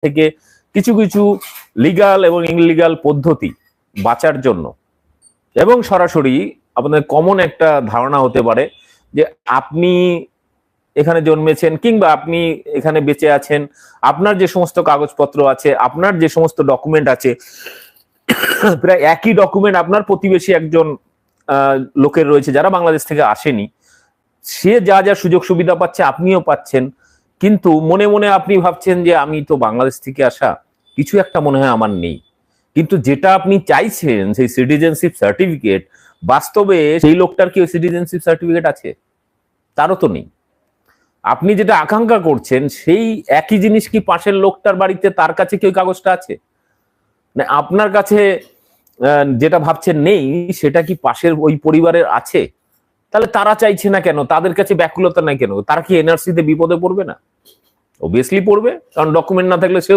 থেকে কিছু কিছু লিগাল এবং ইনলিগাল পদ্ধতি বাঁচার জন্য, এবং সরাসরি আপনাদের কমন একটা ধারণা হতে পারে যে আপনি এখানে জন্মেছেন কিংবা আপনি এখানে বেঁচে আছেন, আপনার যে সমস্ত কাগজপত্র আছে, আপনার যে সমস্ত ডকুমেন্ট আছে, প্রায় একই ডকুমেন্ট আপনার প্রতিবেশী একজন লোকের রয়েছে যারা বাংলাদেশ থেকে আসেনি, সে যা যা সুযোগ সুবিধা পাচ্ছে আপনিও পাচ্ছেন, কিন্তু মনে মনে আপনি ভাবছেন যে আমি তো বাংলাদেশ থেকে আসা, কিছু একটা মনে হয় আমার নেই। কিন্তু যেটা আপনি চাইছেন সেই সিটিজেনশিপ সার্টিফিকেট, বাস্তবে সেই লোকটার কি ওই সিটিজেনশিপ সার্টিফিকেট আছে? তারও তো নেই। আপনি যেটা আকাঙ্ক্ষা করছেন সেই একই জিনিস কি পাশের লোকটার বাড়িতে, তার কাছে কি ওই কাগজটা আছে? না আপনার কাছে যেটা ভাবছেন নেই, সেটা কি পাশের ওই পরিবারের আছে? তাহলে তারা চাইছে না কেন? তাদের কাছে ব্যাকুলতা নাই কেন? তারা কি এনআরসি তে বিপদে পড়বে না? অবভিয়াসলি পড়বে, কারণ ডকুমেন্ট না থাকলে সে